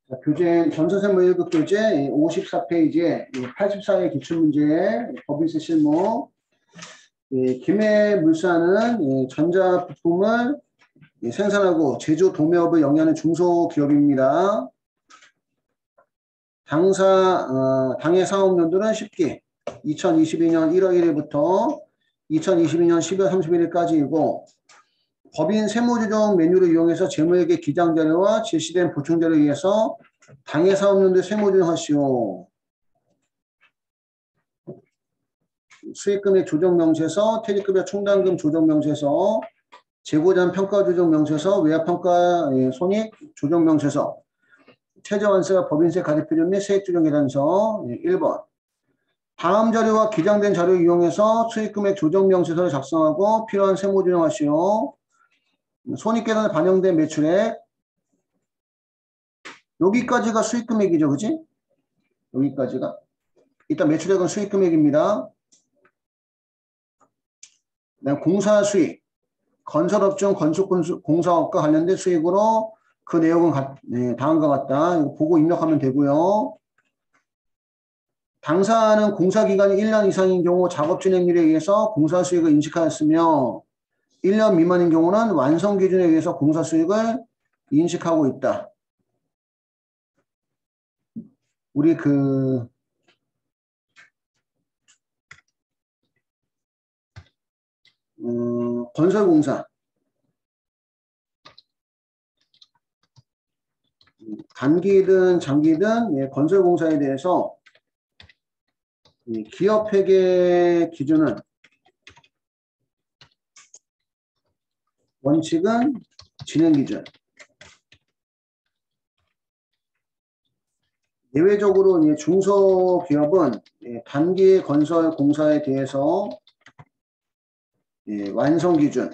자, 교재 전서생물 1급 교재 54페이지에 84의 기출문제 법인세 실무 김해물산은 전자 부품을 생산하고 제조 도매업을 영위하는 중소기업입니다. 당해 사업연도는 10기 2022년 1월 1일부터 2022년 12월 31일까지이고 법인 세무조정 메뉴를 이용해서 재무회계 기장자료와 제시된 보충자료에 의해서 당해 사업연도에 세무조정하시오. 수익금액 조정명세서, 퇴직급여 충당금 조정명세서, 재고자산 평가조정명세서, 외화평가 손익 조정명세서, 최저환수와 법인세 가입표준 및 세액조정계산서 1번. 다음 자료와 기장된 자료를 이용해서 수익금액 조정명세서를 작성하고 필요한 세무조정하시오. 손익계산에 반영된 매출액 여기까지가 수익금액이죠, 그지? 여기까지가 일단 매출액은 수익금액입니다. 공사 수익, 건설업종 건축공사업과 관련된 수익으로 그 내용은 다음과 같다. 이거 보고 입력하면 되고요. 당사는 공사기간이 1년 이상인 경우 작업 진행률에 의해서 공사 수익을 인식하였으며 1년 미만인 경우는 완성 기준에 의해서 공사 수익을 인식하고 있다. 우리 건설공사 단기든 장기든 건설공사에 대해서 기업회계 기준은 원칙은 진행기준 예외적으로 중소기업은 단기 건설공사에 대해서 완성기준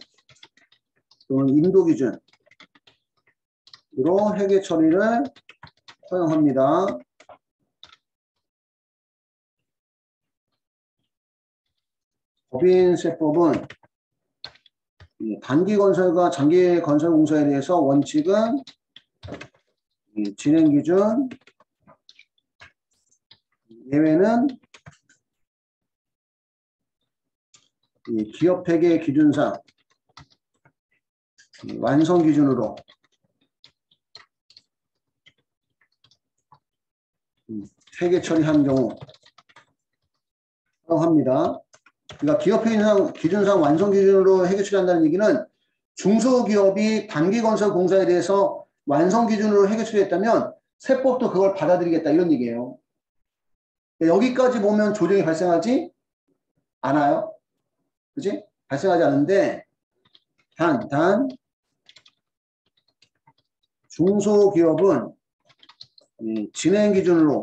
또는 인도기준으로 회계 처리를 허용합니다. 법인세법은 단기 건설과 장기 건설 공사에 대해서 원칙은 진행기준, 예외는 기업회계 기준상 완성 기준으로 회계 처리한 경우 허용합니다. 그러니까 기업회계 기준상 완성 기준으로 회계 처리한다는 얘기는 중소기업이 단기 건설 공사에 대해서 완성 기준으로 회계 처리했다면 세법도 그걸 받아들이겠다 이런 얘기예요. 여기까지 보면 조정이 발생하지 않아요. 그지? 발생하지 않는데 단 중소기업은 진행 기준으로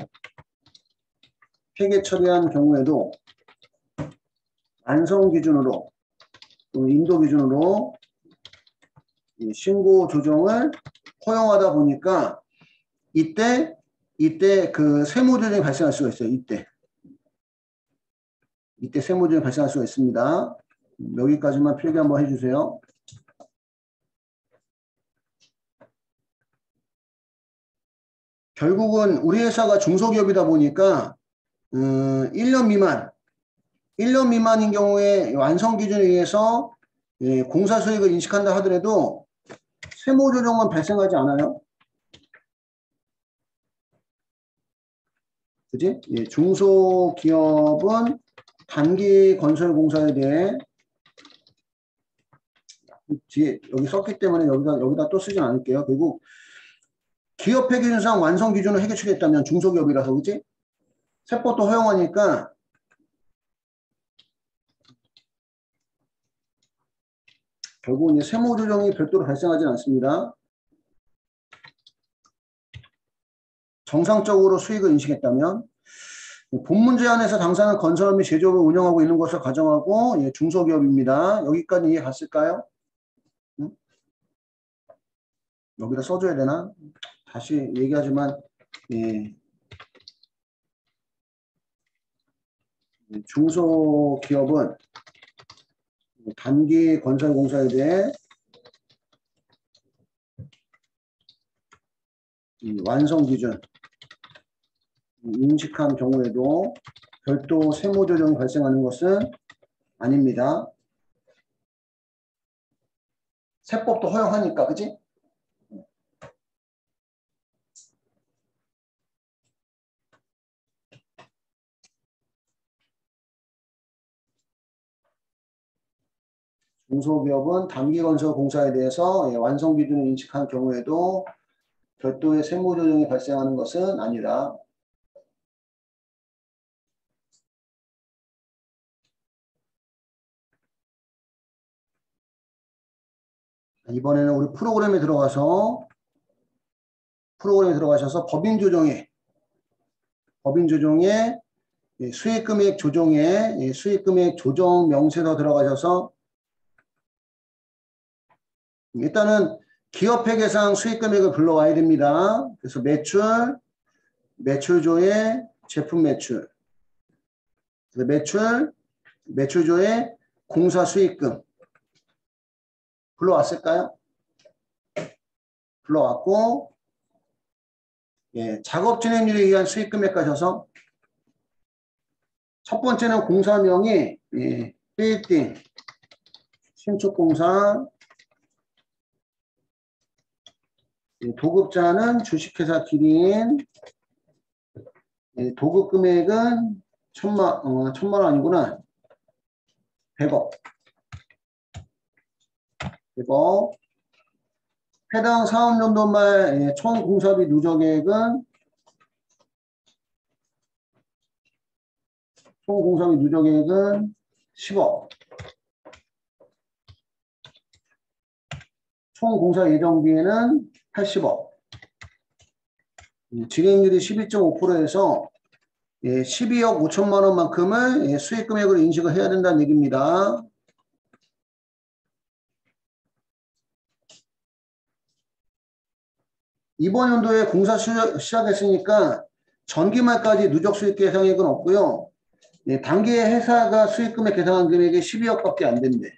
회계 처리한 경우에도 완성 기준으로 또 인도 기준으로 신고 조정을 허용하다 보니까 이때 그 세무조정이 발생할 수가 있어요. 이때 세무조정이 발생할 수가 있습니다. 여기까지만 필기 한번 해주세요. 결국은 우리 회사가 중소기업이다 보니까 1년 미만인 경우에 완성 기준에 의해서 공사 수익을 인식한다 하더라도 세무조정은 발생하지 않아요. 그지? 중소기업은 단기 건설 공사에 대해 뒤에 여기 썼기 때문에 여기다 또 쓰진 않을게요. 그리고 기업회 기준상 완성 기준을 회계 처리했다면 중소기업이라서 그지? 세법도 허용하니까 결국은 세무조정이 별도로 발생하지 않습니다. 정상적으로 수익을 인식했다면 본문제 안에서 당사는 건설 및 제조업을 운영하고 있는 것을 가정하고 중소기업입니다. 여기까지 이해 갔을까요? 응? 여기다 써줘야 되나? 다시 얘기하지만 중소기업은 단기 건설공사에 대해 완성 기준 인식한 경우에도 별도 세무 조정이 발생하는 것은 아닙니다. 세법도 허용하니까, 그지? 중소기업은 단기건설공사에 대해서 완성 기준을 인식한 경우에도 별도의 세무 조정이 발생하는 것은 아니다. 이번에는 우리 프로그램에 들어가셔서 법인 조정에 수익금액 조정에 수익금액 조정 명세서 들어가셔서 일단은 기업회계상 수익금액을 불러와야 됩니다. 그래서 매출조의 제품 매출, 매출조의 공사 수익금 불러왔을까요? 불러왔고, 작업 진행률에 의한 수익금액 가셔서 첫 번째는 공사명이 빌딩, 신축공사, 도급자는 주식회사 기린, 도급 금액은 1,000만 아니구나. 100억. 해당 사업연도 말 총 공사비 누적액은 총 공사비 누적액은 10억. 총 공사 예정비에는 80억. 진행률이 12.5%에서 12억 5천만 원만큼을 수익금액으로 인식을 해야 된다는 얘기입니다. 이번 연도에 공사 시작했으니까 전기말까지 누적 수익 계상액은 없고요. 단기에 회사가 수익금액 계상한 금액이 12억밖에 안 된대.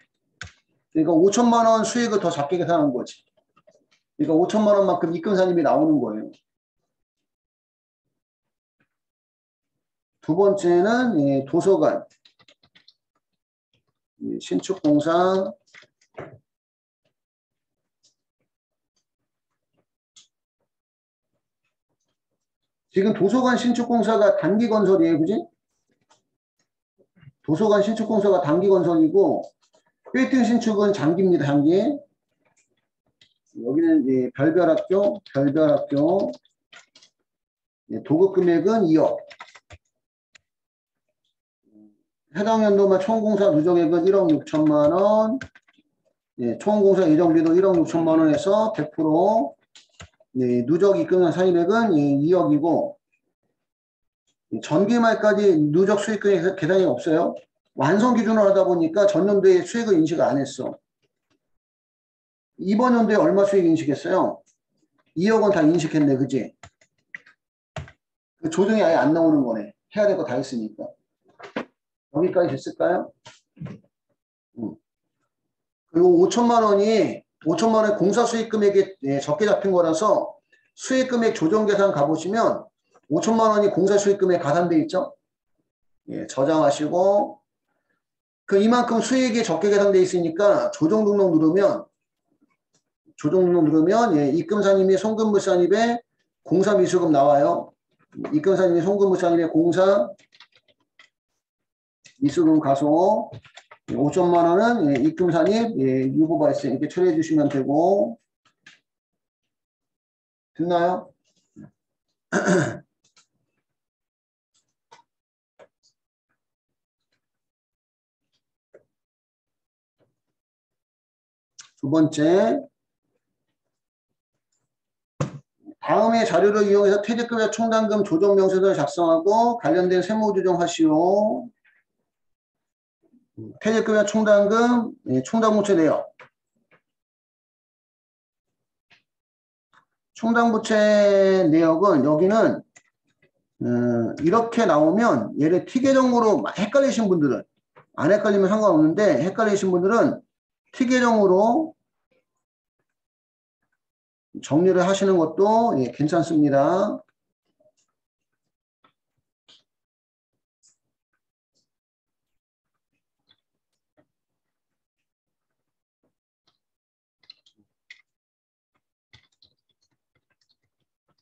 그러니까 5천만 원 수익을 더 작게 계산한 거지. 그러니까 5천만 원만큼 입금산입이 나오는 거예요. 두 번째는 도서관, 신축공사, 지금 도서관 신축공사가 단기건설이에요, 그지? 도서관 신축공사가 단기건설이고 빌딩 신축은 장기입니다, 장기. 여기는 별별학교, 도급 금액은 2억. 해당 연도만 총공사 누적액은 1억 6천만 원, 총공사 예정비도 1억 6천만 원에서 100% 누적 입금한 사입액은 2억이고 전기말까지 누적 수익금액 계산이 없어요. 완성 기준으로 하다 보니까 전년도에 수익을 인식을 안 했어. 이번 연도에 얼마 수익 인식했어요? 2억은 다 인식했네, 그지? 그 조정이 아예 안 나오는 거네. 해야 될 거 다 했으니까. 여기까지 됐을까요? 그리고 5천만 원이 공사 수익 금액이 적게 잡힌 거라서 수익 금액 조정 계산 가보시면 5천만 원이 공사 수익 금액 가산돼 있죠? 저장하시고 이만큼 수익이 적게 계산돼 있으니까 조정 등록 누르면 입금산입이 송금물산입에 공사 미수금 나와요. 입금산입이 송금물산입에 공사 미수금 가소 5천만 원은 입금산입 유보 발생 이렇게 처리해 주시면 되고 됐나요? 두 번째, 다음의 자료를 이용해서 퇴직금액 총담금 조정 명세서를 작성하고 관련된 세무 조정하시오. 퇴직금액 총담금, 총담부채 내역. 총담부채 내역은 여기는 이렇게 나오면 얘를 T계정으로 헷갈리신 분들은 안 헷갈리면 상관없는데 헷갈리신 분들은 T계정으로 정리를 하시는 것도 예, 괜찮습니다.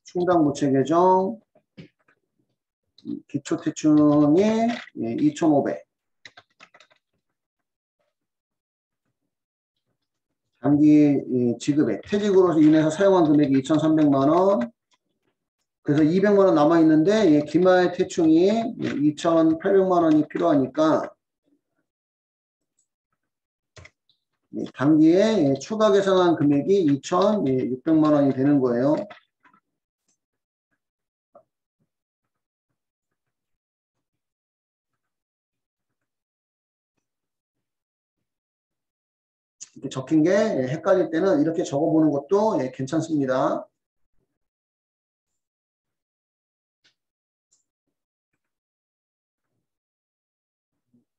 충당 부채 계정 기초대출이 예, 2,500. 단기 지급액, 퇴직으로 인해서 사용한 금액이 2,300만 원. 그래서 200만 원 남아 있는데 예, 기말 대충이 2,800만 원이 필요하니까 예, 단기에 예, 추가 계산한 금액이 2,600만 원이 되는 거예요. 이렇게 적힌 게 예, 헷갈릴 때는 이렇게 적어보는 것도 예, 괜찮습니다.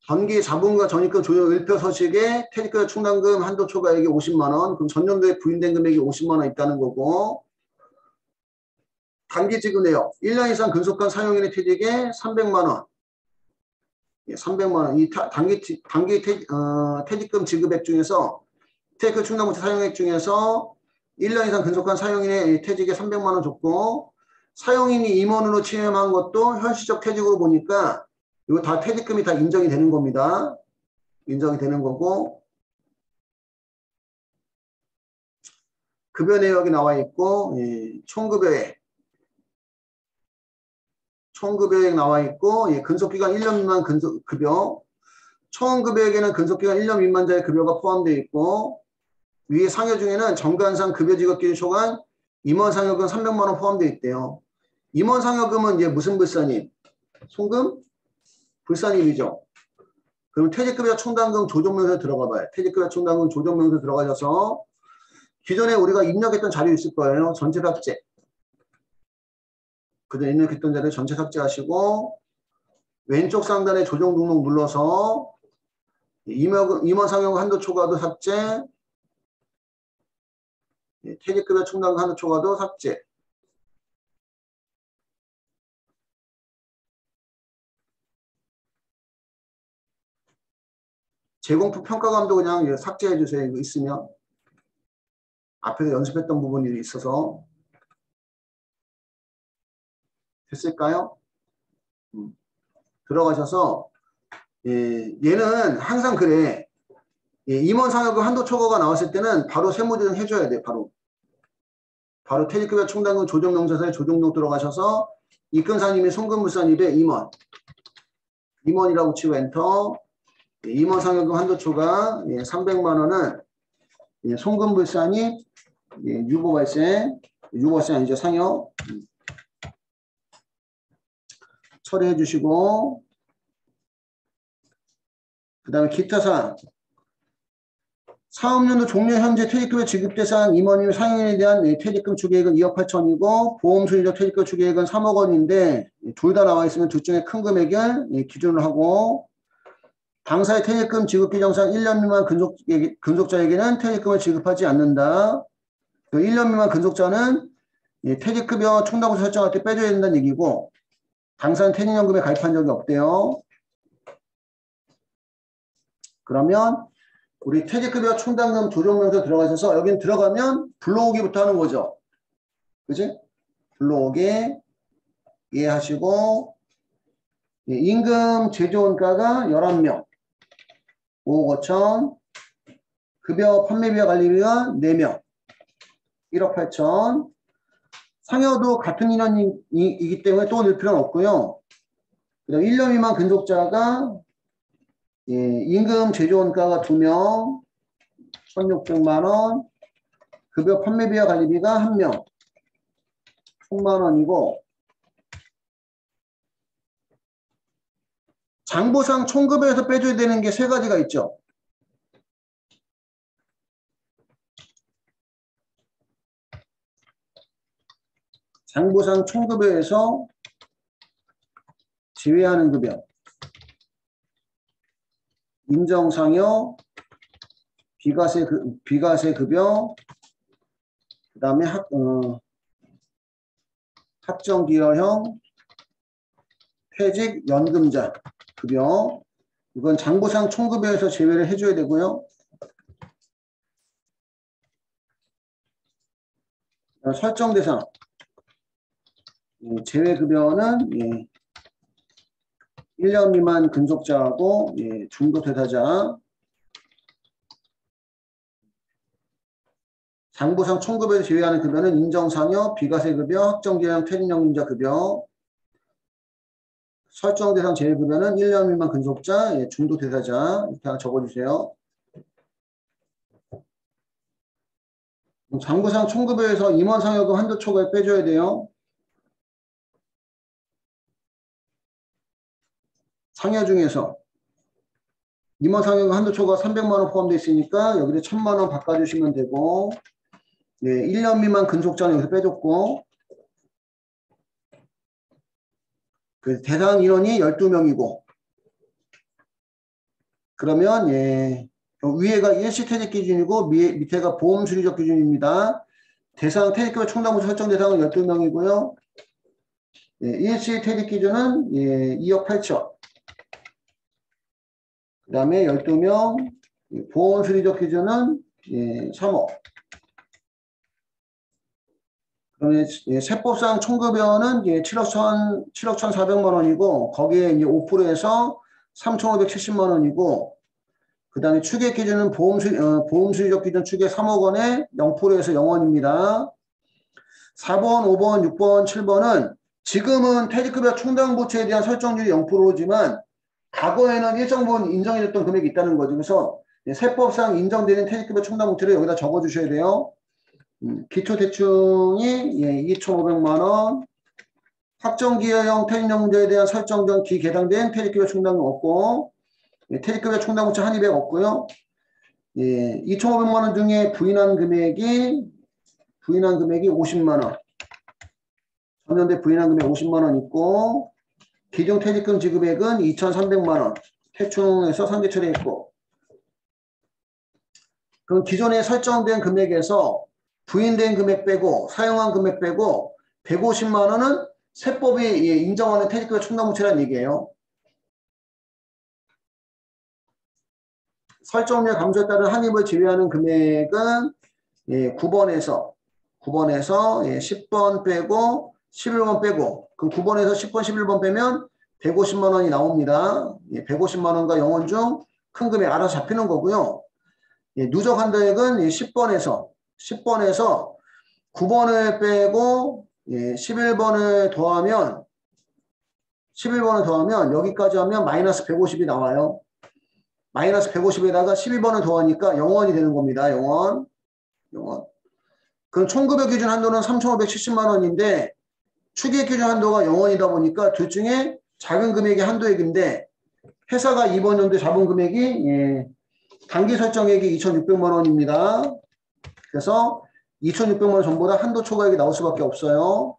단기 자본과 전입금 조정 을표 서식에 퇴직금 충당금 한도 초과액이 50만 원, 그럼 전년도에 부인된 금액이 50만 원 있다는 거고, 단기 지급 내역 1년 이상 근속한 사용인의 퇴직에 300만 원, 예, 300만 원. 이 단기 퇴직금 지급액 중에서 퇴직금 충당부채 사용액 중에서 1년 이상 근속한 사용인의 퇴직에 300만 원 줬고, 사용인이 임원으로 취임한 것도 현실적 퇴직으로 보니까 이거 다 퇴직금이 다 인정이 되는 겁니다. 인정이 되는 거고, 급여 내역이 나와 있고, 예, 총급여액 나와 있고, 예, 근속기간 1년 미만 급여, 총급여액에는 근속기간 1년 미만자의 급여가 포함되어 있고, 위에 상여 중에는 정관상 급여 지급 기준 초과 임원 상여금 300만 원 포함되어 있대요. 임원 상여금은 이제 무슨 불산임? 송금? 불산임이죠. 그럼 퇴직급여 충당금 조정명세 들어가 봐요. 퇴직급여 충당금 조정명세 들어가셔서 기존에 우리가 입력했던 자료 있을 거예요. 전체 삭제. 그전에 입력했던 자료 전체 삭제하시고 왼쪽 상단에 조정 등록 눌러서 임원 상여금 한도 초과도 삭제, 퇴직급여 충당금 한도 초과도 삭제. 재공품 평가감도 그냥 삭제해 주세요. 이거 있으면. 앞에서 연습했던 부분이 있어서. 됐을까요? 들어가셔서 얘는 항상 그래. 임원 상여금 한도 초과가 나왔을 때는 바로 세무조정 해줘야 돼. 바로 퇴직급여 충당금 조정명세서에 조정록 들어가셔서 입금사님이 송금물산입에 임원이라고 치고 엔터. 임원 상여금 한도 초과 300만 원은 송금물산입 유보발생 아니죠. 상여 처리해 주시고, 그 다음에 기타사항 사업연도 종료 현재 퇴직금의 지급 대상 임원님 상여인에 대한 퇴직금 추계액은 2억 8천이고 보험수익적 퇴직금 추계액은 3억 원인데 둘 다 나와 있으면 둘 중에 큰 금액을 기준으로 하고, 당사의 퇴직금 지급 규정상 1년 미만 근속자에게는 퇴직금을 지급하지 않는다. 1년 미만 근속자는 퇴직급여 충당부 설정할 때 빼줘야 된다는 얘기고, 당사는 퇴직연금에 가입한 적이 없대요. 그러면 우리 퇴직급여 충당금 조정명세 들어가셔서 여긴 들어가면 불러오기부터 하는 거죠. 그지? 불러오기 이해하시고, 임금 제조원가가 11명 5억 5천, 급여 판매비와 관리비가 4명 1억 8천. 상여도 같은 인원이기 때문에 또 넣을 필요는 없고요. 그다음 1년 미만 근속자가 임금 제조원가가 2명 1,600만 원, 급여 판매비와 관리비가 1명 1,000만 원이고, 장부상 총급여에서 빼줘야 되는 게 3가지가 있죠. 장부상 총급여에서 제외하는 급여, 인정상여, 비과세 급여, 그 다음에 학정기여형 퇴직연금자 급여. 이건 장부상 총급여에서 제외를 해줘야 되고요. 설정 대상 제외급여는 1년 미만 근속자하고 중도 퇴사자. 장부상 총급여에서 제외하는 급여는 인정상여, 비과세급여, 학정기여형 퇴직연금자 급여. 설정 대상 제외급여는 1년 미만 근속자, 중도 퇴사자. 이렇게 하나 적어주세요. 장부상 총급여에서 임원상여금 한도 초과에 빼줘야 돼요. 상여 중에서 임원상여금 한도 초과 300만원 포함되어 있으니까 여기를 1000만원 바꿔주시면 되고, 1년 미만 근속자는 여기서 빼줬고, 그 대상 인원이 12명이고, 그러면 위에가 일시퇴직 기준이고 밑에가 보험수리적 기준입니다. 대상 퇴직급여 총담보수 설정 대상은 12명이고요. 일시퇴직 기준은 2억 8천. 그 다음에 12명, 보험수리적 기준은 3억. 그러면 세법상 총급여는 7억 1,400만 원이고, 거기에 이제 5%에서 3,570만 원이고, 그 다음에 추계 기준은 보험수리적 기준 추계 3억 원에 0%에서 0원입니다. 4번, 5번, 6번, 7번은 지금은 퇴직급여 총담보채에 대한 설정률이 0%지만 과거에는 일정 부분 인정해줬던 금액이 있다는 거죠. 그래서 세법상 인정되는 퇴직급여 총담보채를 여기다 적어주셔야 돼요. 기초대충이 2,500만 원, 학정기여형 퇴직연금자에 대한 설정전 기계당된 퇴직급여 총담금 없고, 퇴직급여 총담보채 한입에 없고요. 2,500만 원 중에 부인한 금액이 50만 원. 전년대 부인한 금액 50만 원 있고, 기존 퇴직금 지급액은 2,300만 원. 퇴충해서 상계 처리했고, 그럼 기존에 설정된 금액에서 부인된 금액 빼고 사용한 금액 빼고 150만 원은 세법이 인정하는 퇴직급여 총담보채라는 얘기예요. 설정률 감소에 따른 한입을 제외하는 금액은 9번에서 10번 빼고 11번 빼고, 그럼 9번에서 10번 11번 빼면 150만 원이 나옵니다. 150만 원과 0원 중 큰 금액 알아서 잡히는 거고요. 누적 한도액은 10번에서 9번을 빼고 11번을 더하면 여기까지 하면 마이너스 150이 나와요. 마이너스 150에다가 12번을 더하니까 0원이 되는 겁니다. 0원. 그럼 총급여 기준 한도는 3,570만 원인데 추계 기준 한도가 0원이다 보니까 둘 중에 작은 금액이 한도액인데, 회사가 이번 연도에 잡은 금액이 단기 설정액이 2,600만 원입니다. 그래서 2,600만 원 전부 다 한도 초과액이 나올 수밖에 없어요.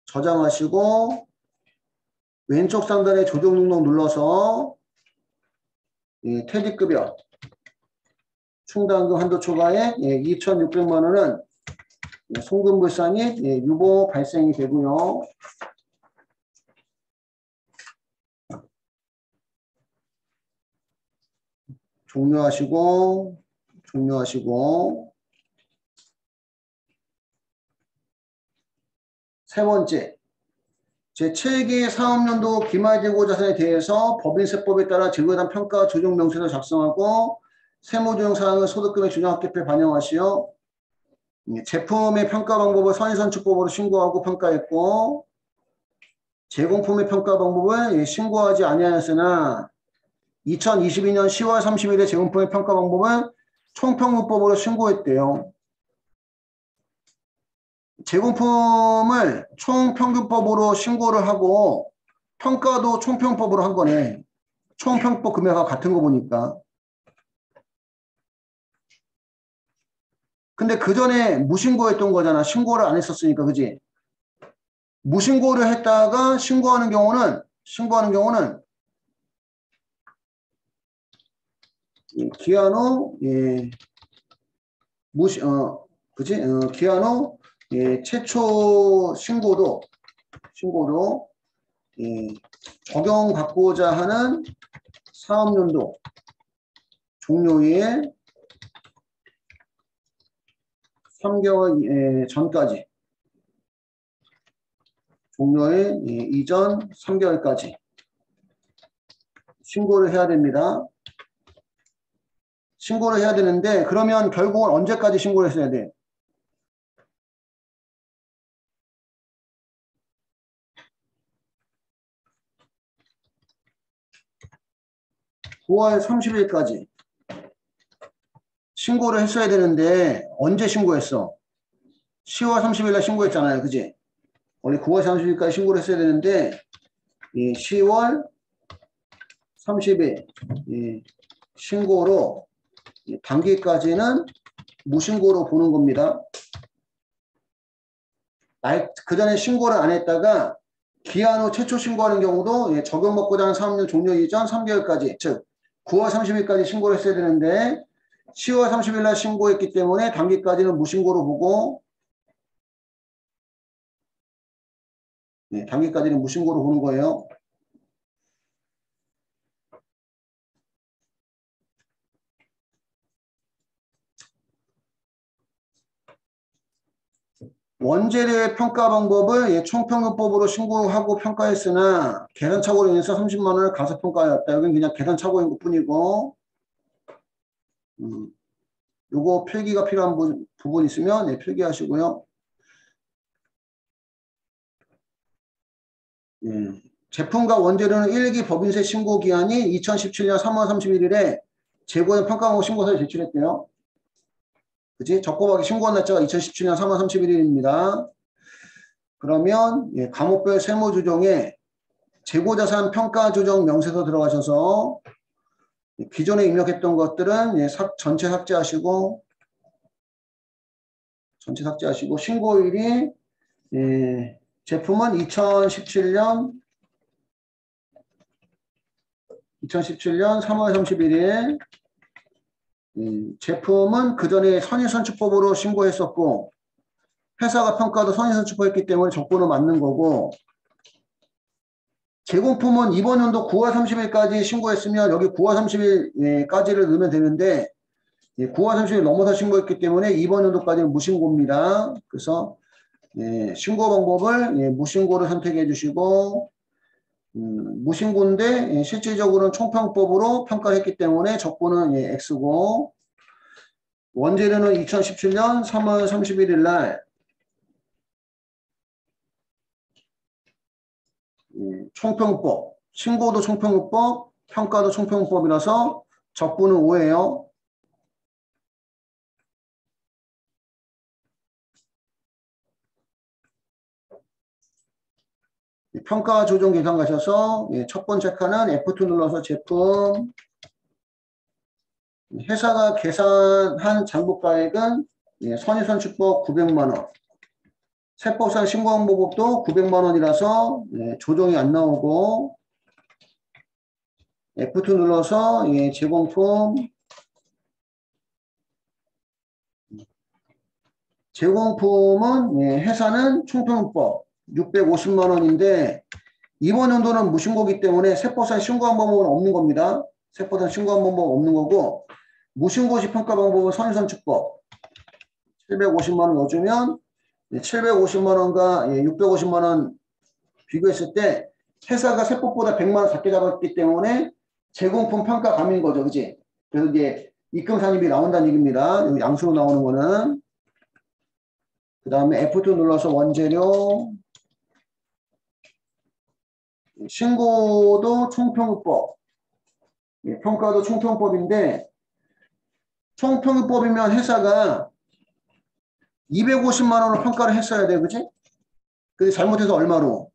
저장하시고 왼쪽 상단에 조정 등록 눌러서 퇴직급여 충당금 한도 초과액 2,600만 원은 송금불사 및 유보 발생이 되고요. 종료하시고 세 번째, 제7기 사업연도 기말재고 자산에 대해서 법인세법에 따라 제도에 평가 조정 명세를 작성하고 세무조정 사항을 소득금액 준용합계표에 반영하시어 제품의 평가 방법을 선의선출법으로 신고하고 평가했고, 제공품의 평가 방법을 신고하지 아니하였으나 2022년 10월 30일에 제공품의 평가 방법은 총평균법으로 신고했대요. 제공품을 총평균법으로 신고를 하고 평가도 총평법으로 한 거네. 총평법 금액과 같은 거 보니까. 근데 그 전에 무신고했던 거잖아. 신고를 안 했었으니까, 그지? 무신고를 했다가 신고하는 경우는 기한 후 그지? 기한 후 최초 신고도 적용받고자 하는 사업연도 종료일 3개월 전까지, 종료일 이전 3개월까지 신고를 해야 됩니다. 신고를 해야 되는데, 그러면 결국은 언제까지 신고를 했어야 돼? 9월 30일까지 신고를 했어야 되는데, 언제 신고했어? 10월 30일 날 신고했잖아요. 그지? 원래 9월 30일까지 신고를 했어야 되는데, 10월 30일 신고로 단기까지는 무신고로 보는 겁니다. 그 전에 신고를 안 했다가 기한 후 최초 신고하는 경우도 적용받고자 하는 사업률 종료 이전 3개월까지, 즉 9월 30일까지 신고를 했어야 되는데 10월 30일 날 신고했기 때문에 단기까지는 무신고로 보고, 단기까지는 무신고로 보는 거예요. 원재료의 평가 방법을 총평균법으로 신고하고 평가했으나 계산착오로 인해서 30만 원을 가소평가하였다. 여기는 그냥 계산착오인 것 뿐이고, 요거 필기가 필요한 부분 있으면 필기하시고요. 제품과 원재료는 1기 법인세 신고 기한이 2017년 3월 31일에 재고의 평가하고 신고서를 제출했대요. 그치? 적법하게 신고한 날짜가 2017년 3월 31일입니다. 그러면 과목별 세무조정에 재고자산 평가조정 명세서 들어가셔서 기존에 입력했던 것들은 전체 삭제하시고, 신고일이 제품은 2017년 3월 31일, 제품은 그 전에 선의선출법으로 신고했었고 회사가 평가도 선의선출법했기 때문에 적분은 맞는 거고, 제공품은 이번 연도 9월 30일까지 신고했으면 여기 9월 30일까지를 넣으면 되는데 9월 30일 넘어서 신고했기 때문에 이번 연도까지는 무신고입니다. 그래서 신고 방법을 무신고를 선택해 주시고, 무신고인데 실질적으로는 총평법으로 평가를 했기 때문에 적분은 X고, 원재료는 2017년 3월 31일 날 총평법, 신고도 총평법, 평가도 총평법이라서 적분은 5예요. 평가 조정 계산 가셔서 첫 번째 칸은 F2 눌러서 제품, 회사가 계산한 장부가액은 선의선출법 900만원, 세법상 신고항목법도 900만원이라서 조정이 안 나오고, F2 눌러서 제공품, 제공품은 회사는 총평법 650만원인데 이번 연도는 무신고기 때문에 세법상 신고한 방법은 없는 겁니다. 세법상 신고한 방법은 없는 거고, 무신고시 평가 방법은 선의선출법 750만원 넣어주면 750만원과 650만원 비교했을 때 회사가 세법보다 100만원 작게 잡았기 때문에 제공품 평가 감인 거죠. 그지? 그래서 이제 입금 산입이 나온다는 얘기입니다. 여기 양수로 나오는 거는. 그 다음에 F2 눌러서 원재료, 신고도 총평균법, 평가도 총평법인데 총평균법이면 회사가 250만 원으로 평가를 했어야 돼. 그지? 근데 잘못해서 얼마로?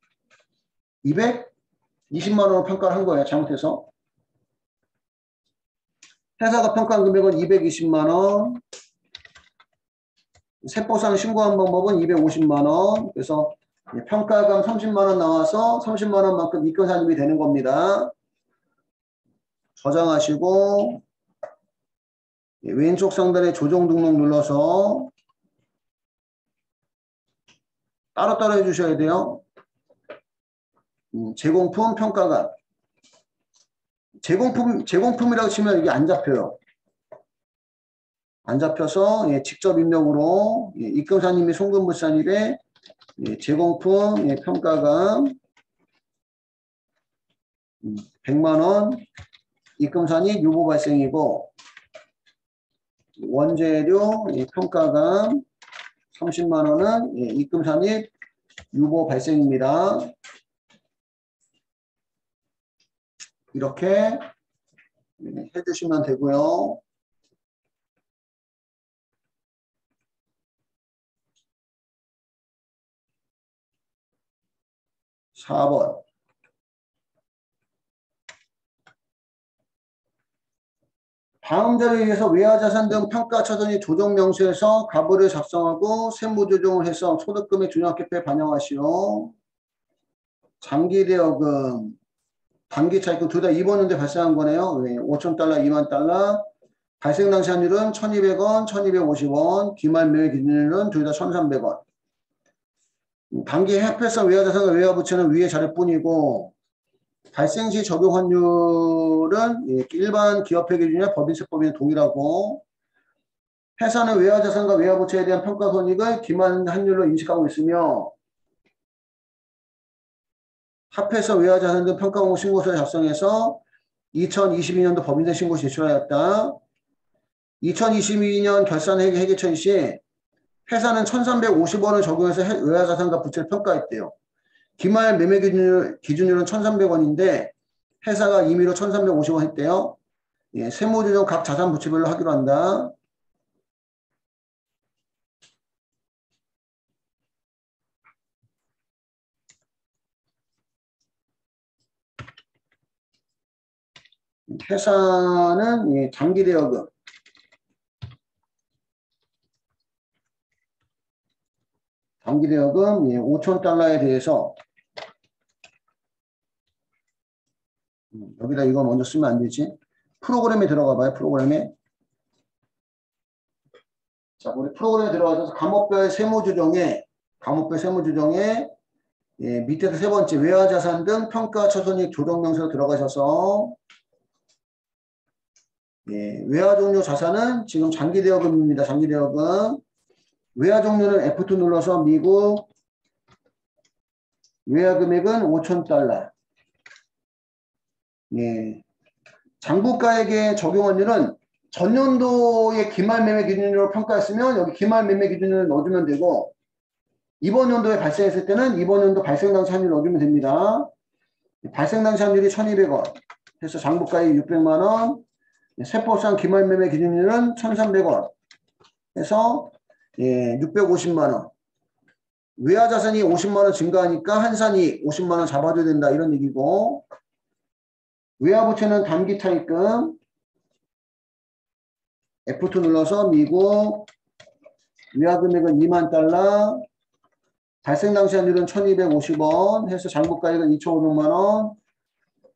220만 원으로 평가를 한 거예요. 잘못해서. 회사가 평가한 금액은 220만 원. 세법상 신고한 방법은 250만 원. 그래서 평가감 30만 원 나와서 30만 원만큼 입금 산입이 되는 겁니다. 저장하시고 왼쪽 상단에 조정 등록 눌러서 따로따로 해주셔야 돼요. 제공품 평가가 제공품이라고 치면 이게 안 잡혀요. 안 잡혀서 예, 직접 입력으로 예, 입금사님이 송금물산일에 예, 제공품 예, 평가가 100만원 입금산이 유보 발생이고 원재료 예, 평가가 30만원은 예, 입금산입 유보 발생입니다. 이렇게 해주시면 되고요. 4번. 다음 자료에 의해서 외화자산 등 평가처분이 조정명세에서 가부를 작성하고 세무조정을 해서 소득금액 준합계표에 반영하시오. 장기대여금, 단기차익금 둘 다 이번 연도에 발생한 거네요. 5,000달러, 2만 달러. 발생 당시 환율은 1,200원, 1,250원. 기말 매매 기준율은 둘 다 1,300원. 단기 합회성 외화자산과 외화부채는 위의 자료뿐이고 발생 시 적용 환율은 일반 기업회 기준이나 법인세법에는 동일하고 회사는 외화자산과 외화부채에 대한 평가 손익을 기말 환율로 인식하고 있으며 합해서 외화자산 등 평가공고 신고서를 작성해서 2022년도 법인세 신고 제출하였다. 2022년 결산 회계처리 시 회사는 1,350원을 적용해서 외화자산과 부채를 평가했대요. 기말 매매 기준율은 1,300원인데 회사가 임의로 1,350원 했대요. 예, 세무조정 각 자산 부채별로 하기로 한다. 회사는 예, 장기대여금 예, 5,000달러에 대해서 여기다 이거 먼저 쓰면 안 되지. 프로그램에 들어가 봐요. 프로그램에. 자, 우리 프로그램에 들어가서 과목별 세무조정에 예, 밑에서 세 번째 외화자산 등 평가처손익 조정명세로 들어가셔서 예, 외화 종료 자산은 지금 장기대여금입니다. 장기대여금. 외화 종료는 F2 눌러서 미국 외화 금액은 5,000달러. 예. 장부가액의 적용 환율은 전년도의 기말 매매 기준으로 평가했으면 여기 기말 매매 기준을 넣어주면 되고 이번 연도에 발생했을 때는 이번 연도 발생 당시 환율 넣어주면 됩니다. 발생 당시 환율이 1,200원 해서 장부가액 600만원 세법상 기말 매매 기준율은 1,300원 해서 예, 650만원 외화자산이 50만원 증가하니까 한산이 50만원 잡아줘야 된다 이런 얘기고 외화부채는 단기차익금 F2 눌러서 미국 외화금액은 2만 달러 발생 당시 환율은 1,250원 해서 장부가액은 2,500만원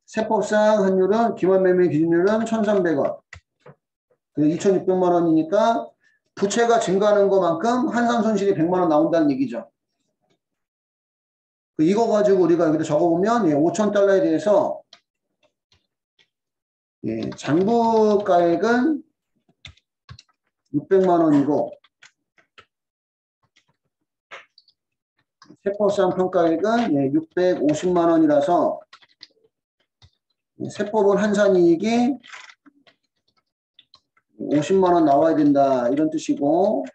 세법상 환율은 기말매매 기준율은 1,300원 2,600만원이니까 부채가 증가하는 것만큼 한산 손실이 100만원 나온다는 얘기죠. 이거 가지고 우리가 여기다 적어보면 5,000달러에 대해서 장부가액은 600만원이고 세법상 평가액은 650만원이라서 세법은 한산이익이 50만원 나와야 된다 이런 뜻이고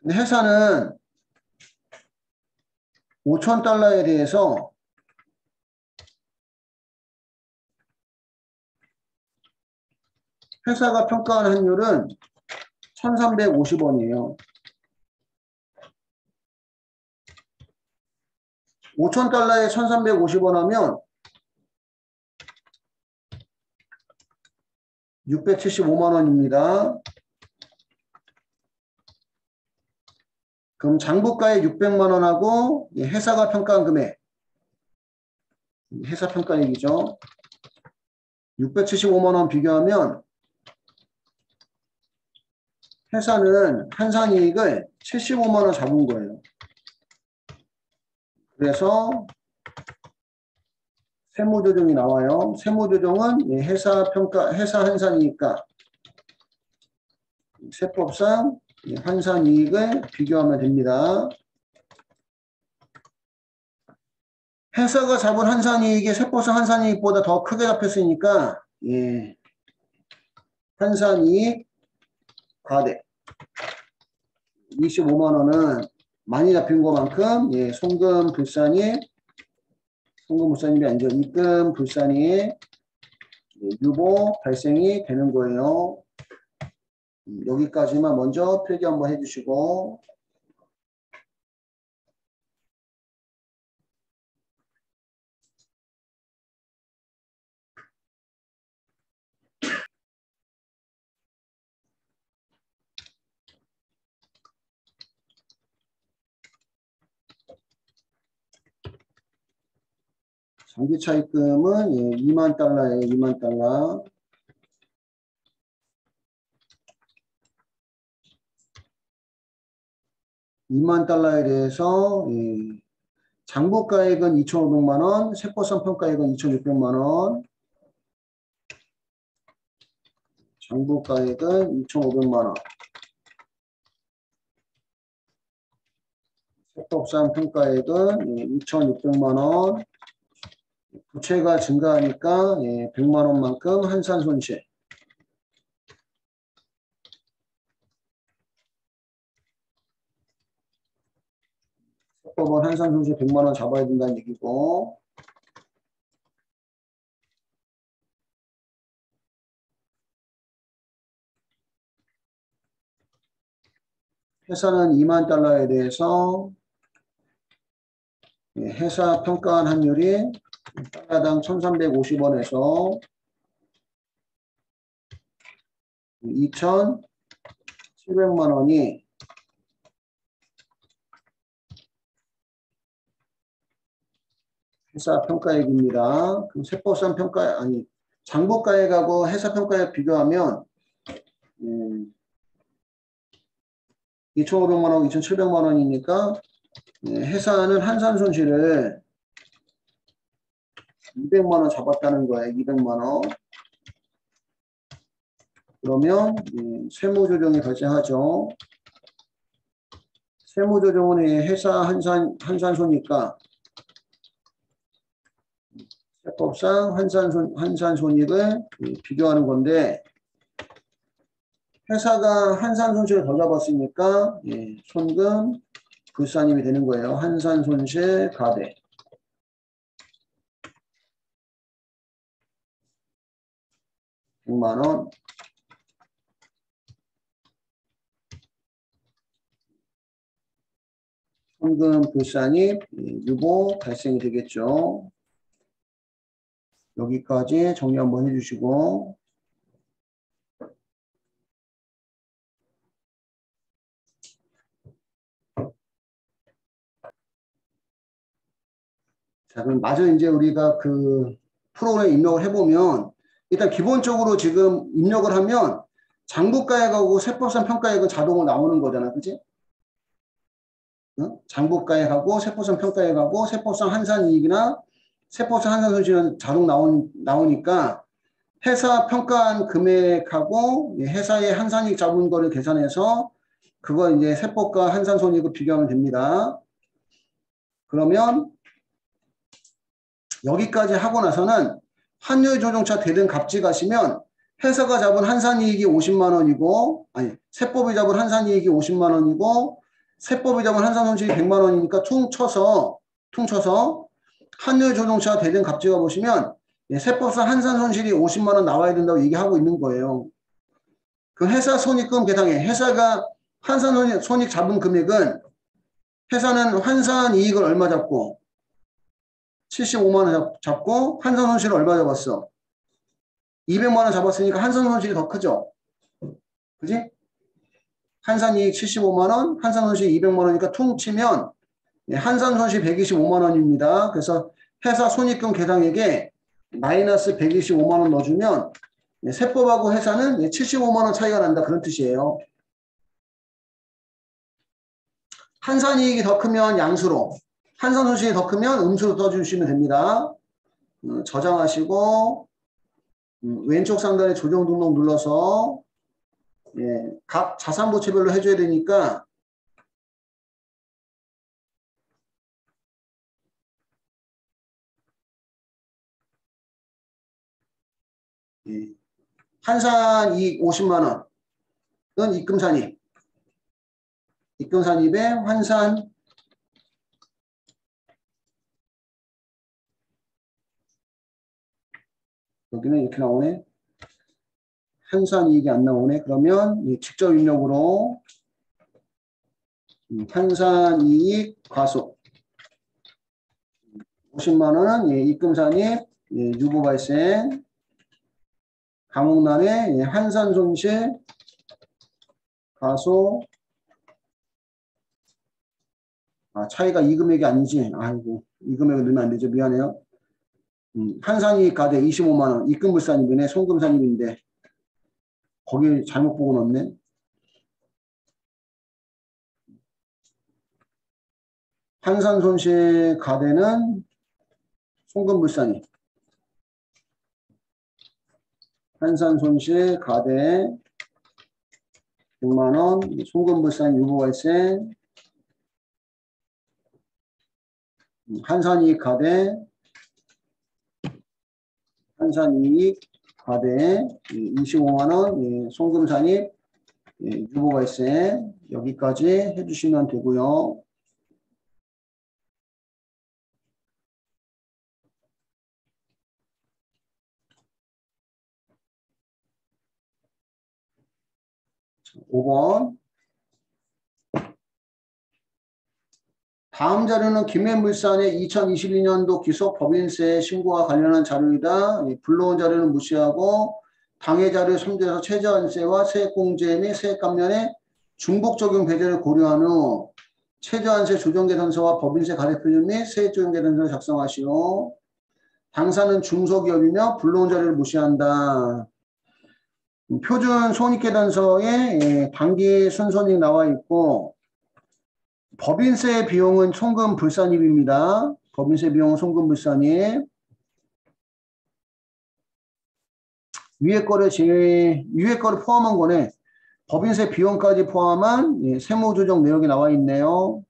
근데 회사는 5,000달러에 대해서 회사가 평가한 환율은 1,350원이에요. 5,000달러에 1,350원 하면 675만원입니다. 그럼 장부가에 600만원하고 회사가 평가한 금액 회사 평가액이죠. 675만원 비교하면 회사는 한산이익을 75만 원 잡은 거예요. 그래서 세무조정이 나와요. 세무조정은 회사 평가, 회사 한산이익과 세법상 한산이익을 비교하면 됩니다. 회사가 잡은 한산이익이 세법상 한산이익보다 더 크게 잡혔으니까 한산이익 과대 25만 원은 많이 잡힌 것만큼 송금 불산이 아니죠. 입금 불산이 유보 발생이 되는 거예요. 여기까지만 먼저 필기 한번 해주시고 장기차입금은 2만 달러예요. 2만 달러. (2만 달러에 대해서 장부가액은 2,500만 원, 세법상 평가액은 2,600만 원. 장부가액은 2,500만 원. 세법상 평가액은 2,600만 원. 부채가 증가하니까 100만 원만큼 한산 손실. 세법은 한산 손실 100만 원 잡아야 된다는 얘기고. 회사는 2만 달러에 대해서 회사 평가한 환율이 달러당 1,350원에서 2,700만 원이 회사 평가액입니다. 그럼 세법상 평가 아니 장부가액하고 회사 평가액 비교하면 2,500만 원, 2,700만 원이니까 회사는 한산 손실을 200만 원 잡았다는 거예요. 200만 원. 그러면 세무조정이 발생하죠. 세무조정은 회사 한산손익과 세법상 한산손익을 비교하는 건데 회사가 한산손실을 더 잡았으니까 손금 불산임이 되는 거예요. 한산손실 가대. (100만 원) 손금 불산임 유보 발생이 되겠죠. 여기까지 정리 한번 해주시고 자, 그럼 마저 이제 우리가 그 프로그램 입력을 해보면 일단 기본적으로 지금 입력을 하면 장부가액하고 세법상 평가액은 자동으로 나오는 거잖아. 그치? 응? 장부가액하고 세법상 평가액하고 세법상 한산이익이나 세법상 한산손실은 자동 나오니까 회사 평가한 금액하고 회사의 한산이익 잡은 거를 계산해서 그거 이제 세법과 한산손익을 비교하면 됩니다. 그러면 여기까지 하고 나서는 환율 조정차 대등 값지 가시면 회사가 잡은 한산이익이 50만 원이고 아니 세법이 잡은 한산이익이 50만 원이고 세법이 잡은 한산손실이 100만 원이니까 퉁쳐서 환율 조정차 대등 값지가 보시면 세법상 한산손실이 50만 원 나와야 된다고 얘기하고 있는 거예요. 그 회사 손익금 계산에 회사가 한산손익 잡은 금액은 회사는 환산이익을 얼마 잡고 75만 원 잡고 한산손실을 얼마 잡았어? 200만 원 잡았으니까 한산손실이 더 크죠? 그지? 한산이익 75만 원, 한산손실 200만 원이니까 퉁치면 한산손실 125만 원입니다. 그래서 회사 손익금 계상액에 마이너스 125만 원 넣어주면 세법하고 회사는 75만 원 차이가 난다. 그런 뜻이에요. 환산이익이 더 크면 양수로, 환산손실이 더 크면 음수로 써주시면 됩니다. 저장하시고 왼쪽 상단에 조정 등록 눌러서 예, 각 자산부채별로 해줘야 되니까 예, 환산이익 50만 원은 입금산입, 입금산입에 환산 여기는 이렇게 나오네. 환산이익이 안 나오네. 그러면 직접 입력으로 환산이익 과속 50만 원은 예, 입금산입 예, 유보 발생 감옥란에 예, 환산손실 과속 차이가 이 금액이 아니지. 아이고 이 금액을 넣으면 안 되죠. 미안해요. 환산이익 가대 25만 원 입금불산입이네. 송금산입인데 거기 잘못 보고 넣었네. 환산손실 가대는 송금불산입. 환산손실 가대 100만 원 송금불산 유보발생 환산이익 가대 환산이익 가대 25만 원 송금산입 유보발생 여기까지 해주시면 되고요. 5번 다음 자료는 김해물산의 2022년도 기속 법인세 신고와 관련한 자료이다. 불러온 자료는 무시하고 당해 자료에 손대서 최저한세와 세액공제 및 세액감면의 중복 적용 배제를 고려한 후 최저한세 조정계산서와 법인세 가대표준 및 세액조정계산서를 작성하시오. 당사는 중소기업이며 불러온 자료를 무시한다. 표준 손익계산서에 단기 순손익 나와 있고 법인세 비용은 송금불산입입니다. 법인세 비용은 송금불산입. 위에 거를 포함한 거네. 법인세 비용까지 포함한 세무조정 내역이 나와 있네요.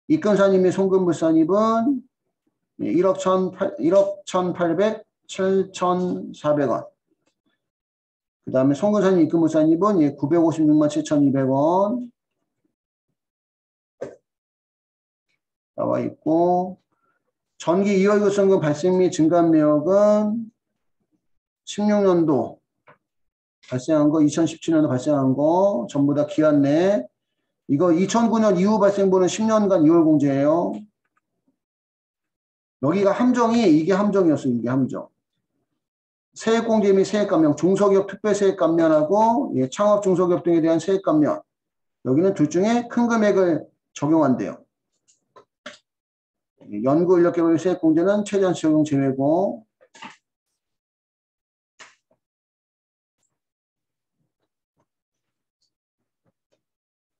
입금산입 및 송금불산입은 1억 1,800, 7,400원. 그 다음에 송금산입, 입금불산입은 956만 7,200원. 나와 있고 전기 2월 교성금 발생 및 증감 내역은 16년도 발생한 거, 2017년도 발생한 거 전부 다 기한 내. 이거 2009년 이후 발생분은 10년간 2월 공제예요. 여기가 함정이 이게 함정이었어요. 이게 함정. 세액공제 및 세액감면, 중소기업 특별세액감면하고 창업 중소기업 등에 대한 세액감면. 여기는 둘 중에 큰 금액을 적용한대요. 연구인력개발 세액공제는 최저한세 적용 제외고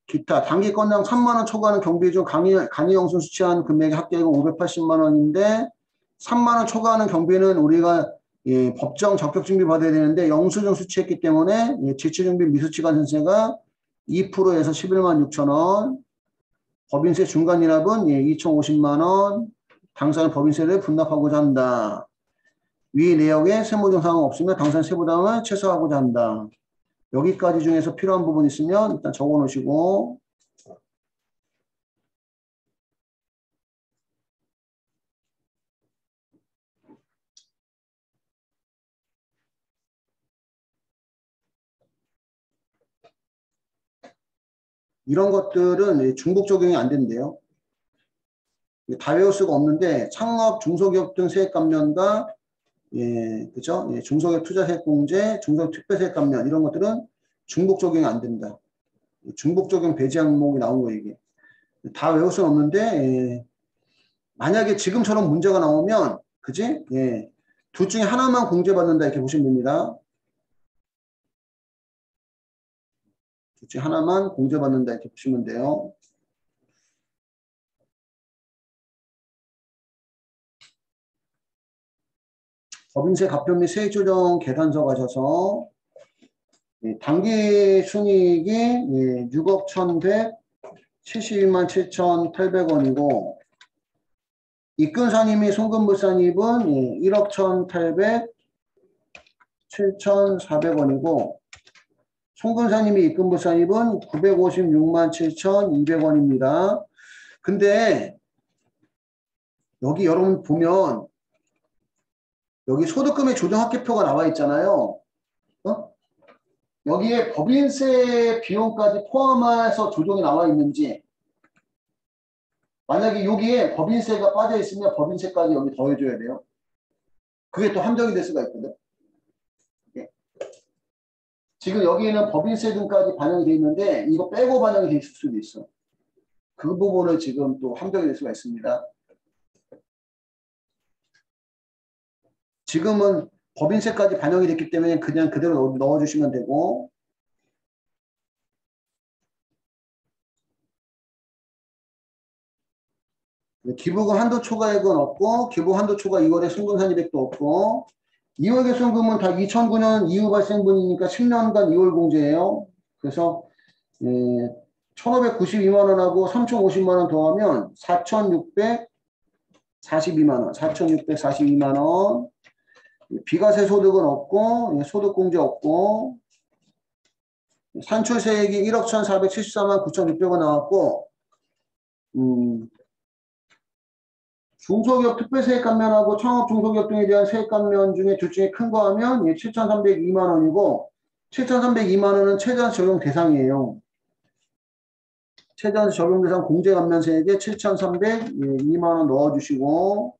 기타 단기 건당 3만원 초과하는 경비 중 간이영수 수취한 금액의 합계액은 580만원인데 3만원 초과하는 경비는 우리가 법정 적격증비 받아야 되는데 영수증 수취했기 때문에 지출증비 미수치관세가 2%에서 11만 6천원 법인세 중간이납은 2,050만원 당사는 법인세를 분납하고자 한다. 위 내역에 세무조정 사항 없으면 당사는 세부담을 최소화하고자 한다. 여기까지 중에서 필요한 부분 있으면 일단 적어 놓으시고 이런 것들은 중복 적용이 안 된대요. 다 외울 수가 없는데 창업 중소기업 등 세액 감면과 그죠? 중소기업 투자세액 공제, 중소기업 특별세액 감면 이런 것들은 중복 적용이 안 된다. 중복 적용 배제 항목이 나온 거 이게. 다 외울 수는 없는데 만약에 지금처럼 문제가 나오면 그지? 둘 중에 하나만 공제받는다 이렇게 보시면 됩니다. 둘 중에 하나만 공제받는다 이렇게 보시면 돼요. 법인세 가표 및 세액 조정 계산서 가셔서 당기 순이익이 6억 1,172만 7,800원이고 입금산입 및 송금불산입은 1억 7,400원이고 송금산입 및 입금불산입은 956만 7,200원입니다. 근데 여기 여러분 보면 여기 소득금액 조정합계표가 나와 있잖아요. 여기에 법인세 비용까지 포함해서 조정이 나와 있는지, 만약에 여기에 법인세가 빠져 있으면 법인세까지 여기 더해줘야 돼요. 그게 또 함정이 될 수가 있거든. 지금 여기에는 법인세 등까지 반영이 돼 있는데 이거 빼고 반영이 돼 있을 수도 있어. 그 부분을 지금 또 함정이 될 수가 있습니다. 지금은 법인세까지 반영이 됐기 때문에 그냥 그대로 넣어주시면 되고, 기부금 한도 초과액은 없고 기부 한도 초과 2월에 송금산입액도 없고 2월 개선금은 다 2009년 이후 발생분이니까 10년간 2월 공제예요. 그래서 1,592만원하고 3,050만원 더하면 4,642만원 4,642만원. 비과세 소득은 없고 소득공제 없고 산출세액이 1억 1,474만 9,600원 나왔고 중소기업 특별세액 감면하고 창업 중소기업 등에 대한 세액 감면 중에 둘 중에 큰 거 하면 7,302만 원이고 7,302만 원은 최저한세 적용 대상이에요. 최저한세 적용 대상 공제 감면세액에 7,302만 원 넣어주시고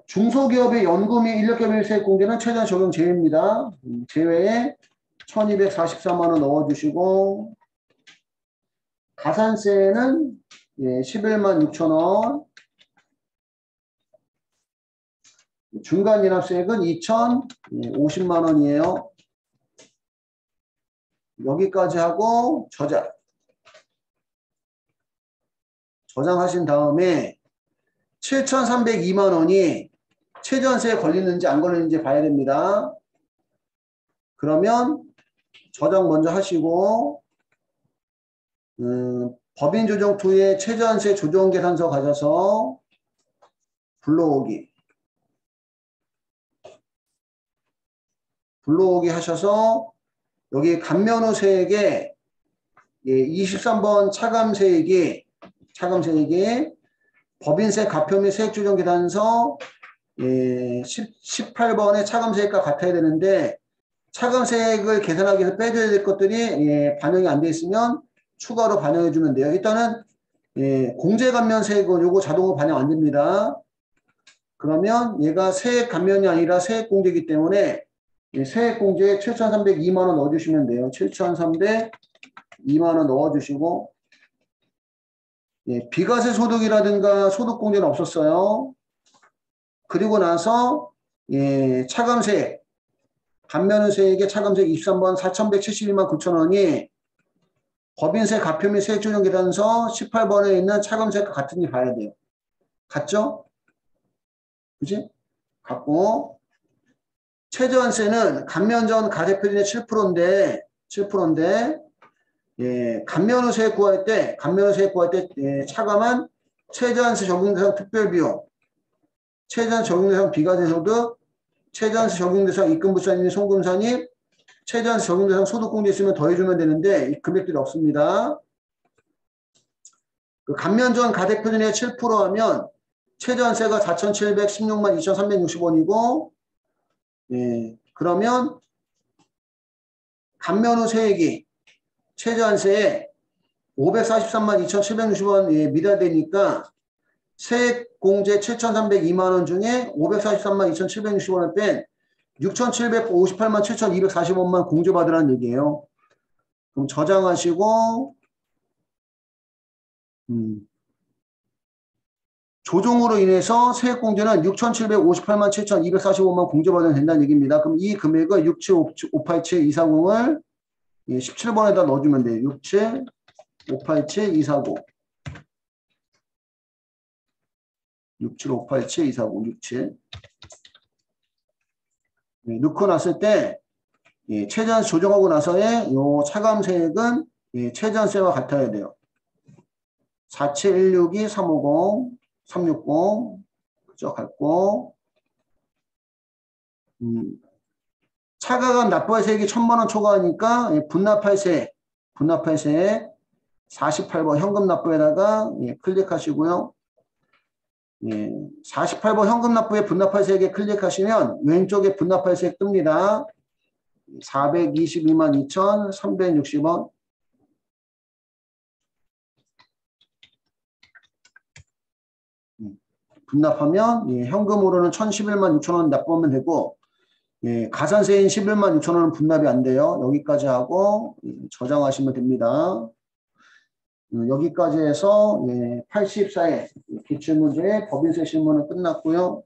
중소기업의 연금 및 인력개별세액 공제는 최저한세 적용 제외입니다. 제외에 1,244만 원 넣어주시고 가산세는 11만 6천 원. 중간인합세액은 2,050만 원이에요. 여기까지 하고 저장하신 다음에 7,302만 원이 최저한세에 걸리는지 안 걸리는지 봐야 됩니다. 그러면 저장 먼저 하시고 법인조정2의 최저한세 조정계산서 가져서 불러오기 하셔서 여기 감면후 세액에 23번 차감세액이 법인세 가표 및 세액조정계산서 18번의 차감세액과 같아야 되는데 차감세액을 계산하기 위해서 빼줘야 될 것들이 반영이 안 돼 있으면 추가로 반영해 주면 돼요. 일단은 공제 감면세액은 요거 자동으로 반영 안 됩니다. 그러면 얘가 세액 감면이 아니라 세액 공제이기 때문에 세액 공제에 7,302만 원 넣어주시면 돼요. 7,302만 원 넣어주시고 비과세 소득이라든가 소득 공제는 없었어요. 그리고 나서 차감세액 감면후 세액의 차감세액 23번 4,172만 9천 원이 법인세 가표 및 세액 조정 계산서 18번에 있는 차감세액과 같은지 봐야 돼요. 같죠? 그지? 같고 최저한세는 감면 전 가세표준의 7%인데 감면후 세액 구할 때 차감한 최저한세 적용대상 특별비용, 최저한세 적용대상 비과세 소득, 최저한세 적용대상 입금부산입, 송금산입, 최저한세 적용대상 소득공제 있으면 더해주면 되는데 이 금액들이 없습니다. 그 감면 전 가세표준의 7% 하면 최저한세가 4,716만 2,360원이고 그러면 감면 후 세액이 최저한세에 543만 2,760원 미달되니까 세액 공제 7,302만 원 중에 543만 2,760원을 뺀 6,758만 7,240원만 공제받으라는 얘기예요. 그럼 저장하시고 조정으로 인해서 세액 공제는 6,758만 7,245원만 공제받으면 된다는 얘기입니다. 그럼 이 금액을 67587-240을 17번에다 넣어주면 돼요. 67587-240 67587-240 67 넣고 났을 때 최저한세 조정하고 나서의 요 차감세액은 최저한세와 같아야 돼요. 4716이 350, 360 그죠? 같고 차가감 납부세액이 1000만원 초과하니까 분납할세 48번 현금 납부에다가 클릭하시고요. 48번 현금 납부에 분납할세액에 클릭하시면 왼쪽에 분납할세액 뜹니다. 422만 2,360원. 분납하면 현금으로는 1,011만 6천원 납부하면 되고 가산세인 11만 6천원은 분납이 안 돼요. 여기까지 하고 저장하시면 됩니다. 여기까지 해서 84회 기출문제의 법인세 실무는 끝났고요.